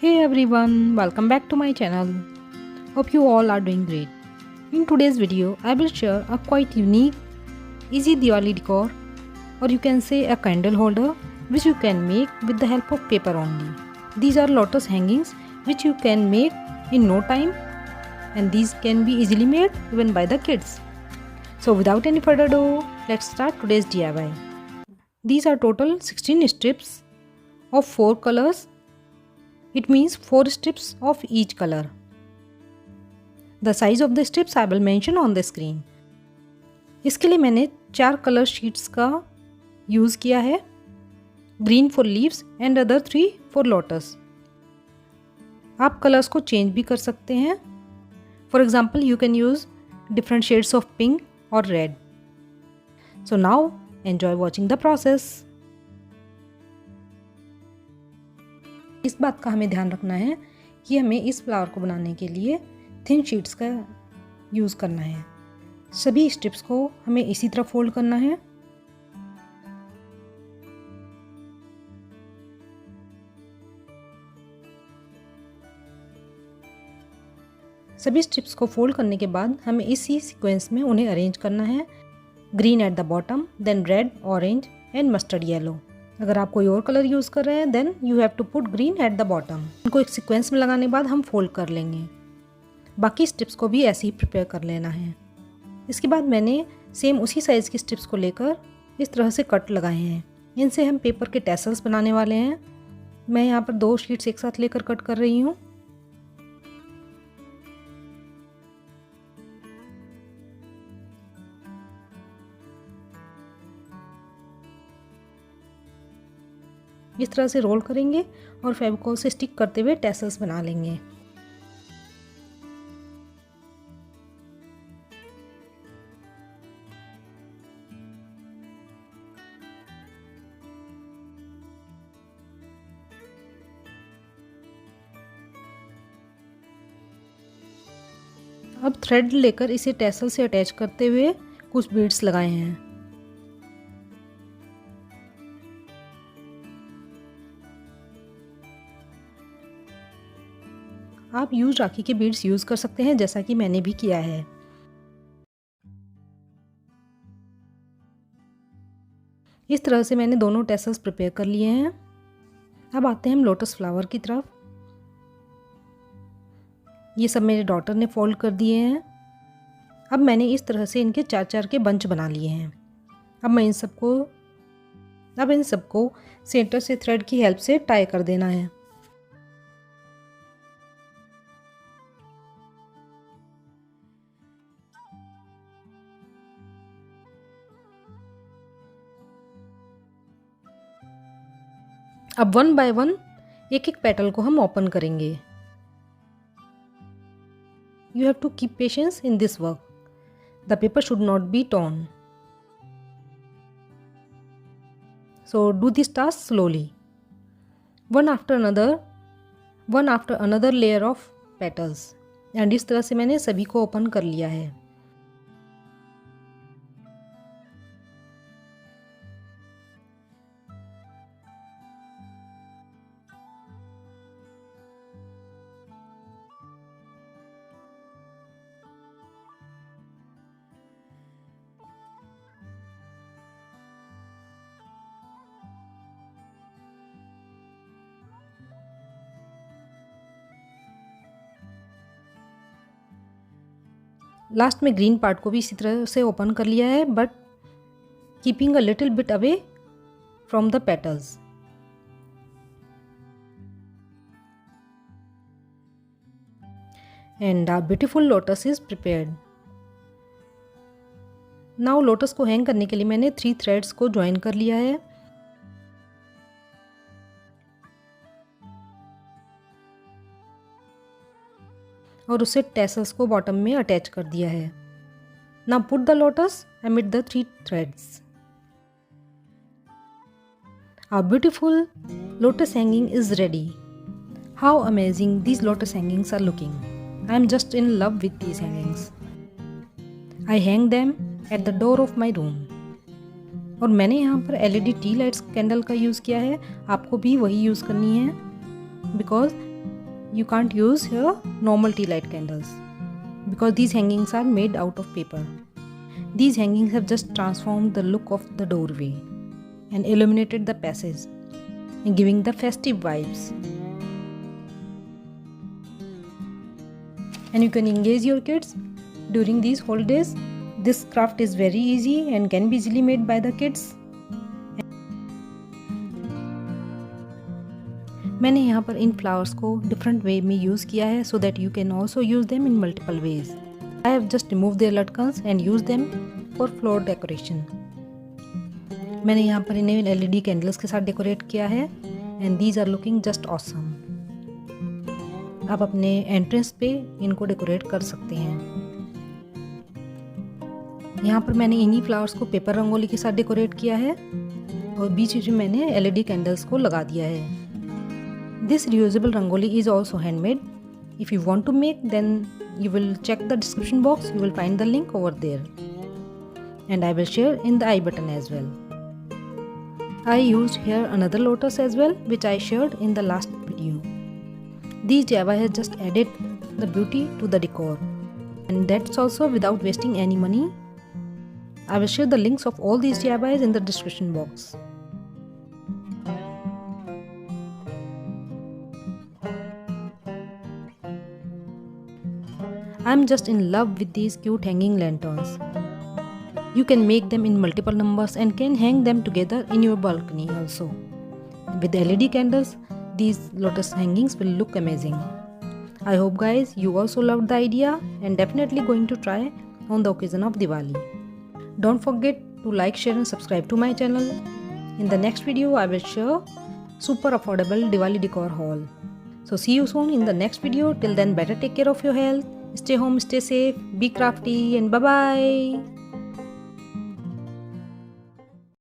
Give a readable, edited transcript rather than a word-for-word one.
Hey everyone, welcome back to my channel. Hope you all are doing great. In today's video, I will share a quite unique, easy Diwali decor, or you can say a candle holder, which you can make with the help of paper only. These are lotus hangings which you can make in no time, and these can be easily made even by the kids. So without any further ado, let's start today's DIY. These are total 16 strips of 4 colors. It means 4 strips of each color. The size of the strips I will mention on the screen. इसके लिए मैंने 4 colour sheets का use किया है, green for leaves and other 3 for lotus. आप colours को change भी कर सकते हैं. For example you can use different shades of pink और red. So now enjoy watching the process. इस बात का हमें ध्यान रखना है कि हमें इस फ्लावर को बनाने के लिए थिन शीट्स का यूज़ करना है. सभी स्ट्रिप्स को हमें इसी तरह फोल्ड करना है. सभी स्ट्रिप्स को फोल्ड करने के बाद हमें इसी सीक्वेंस में उन्हें अरेंज करना है. Green at the bottom, then red, orange and mustard yellow. अगर आप कोई और कलर यूज़ कर रहे हैं then you have to put green at the bottom. इनको एक सीक्वेंस में लगाने के बाद हम फोल्ड कर लेंगे. बाकी स्ट्रिप्स को भी ऐसे ही प्रिपेयर कर लेना है. इसके बाद मैंने सेम उसी साइज़ की स्ट्रिप्स को लेकर इस तरह से कट लगाए हैं. इनसे हम पेपर के टैसल्स बनाने वाले हैं. मैं यहाँ पर 2 शीट्स एक साथ लेकर कट कर रही हूँ. इस तरह से रोल करेंगे और फेविकोल से स्टिक करते हुए टैसल्स बना लेंगे. अब थ्रेड लेकर इसे टैसल से अटैच करते हुए कुछ बीड्स लगाए हैं. आप यूज राखी के बीड्स यूज़ कर सकते हैं जैसा कि मैंने भी किया है. इस तरह से मैंने दोनों टैसल्स प्रिपेयर कर लिए हैं. अब आते हैं हम लोटस फ्लावर की तरफ. ये सब मेरे डॉटर ने फोल्ड कर दिए हैं. अब मैंने इस तरह से इनके 4-4 के बंच बना लिए हैं. अब इन सबको सेंटर से थ्रेड की हेल्प से टाई कर देना है. अब 1 बाय 1 एक एक पेटल को हम ओपन करेंगे. You have to keep patience in this work. The paper should not be torn. So do this task slowly. One after another layer of petals. And इस तरह से मैंने सभी को ओपन कर लिया है. लास्ट में ग्रीन पार्ट को भी इसी तरह से ओपन कर लिया है, but keeping a little bit away from the petals. And our beautiful lotus is prepared. Now lotus को हैंग करने के लिए मैंने 3 थ्रेड्स को ज्वाइन कर लिया है. और उसे टैसल्स को बॉटम में अटैच कर दिया है. Now put the lotus amid the 3 threads. Our beautiful lotus hanging is ready. How amazing these lotus hangings are looking. I am just in love with these hangings. I hang them at the door of my room. और मैंने यहाँ पर LED tea lights candle का use किया है. आपको भी वही यूज़ करनी है because you can't use here normal tea light candles because these hangings are made out of paper. These hangings have just transformed the look of the doorway and illuminated the passage, giving the festive vibes. And you can engage your kids during these holidays. This craft is very easy and can be easily made by the kids. मैंने यहाँ पर इन flowers को different way में use किया है so that you can also use them in multiple ways. I have just removed their latkans and used them for floor decoration. मैंने यहाँ पर इन्हें LED कैंडल्स के साथ डेकोरेट किया है and these are looking just awesome. आप अपने एंट्रेंस पे इनको डेकोरेट कर सकते हैं. यहाँ पर मैंने इन्हीं फ्लावर्स को पेपर रंगोली के साथ डेकोरेट किया है और बीच बीच में मैंने LED कैंडल्स को लगा दिया है. This reusable rangoli is also handmade. If you want to make, then you will check the description box. You will find the link over there. And I will share in the I button as well. I used here another lotus as well, which I shared in the last video. These DIY has just added the beauty to the decor. And that's also without wasting any money. I will share the links of all these DIYs in the description box. I'm just in love with these cute hanging lanterns. You can make them in multiple numbers and can hang them together in your balcony also. With LED candles, these lotus hangings will look amazing. I hope guys you also loved the idea and definitely going to try on the occasion of Diwali. Don't forget to like, share and subscribe to my channel. In the next video I will share super affordable Diwali decor haul. So see you soon in the next video. Till then, better take care of your health. Stay home, stay safe, be crafty and bye-bye.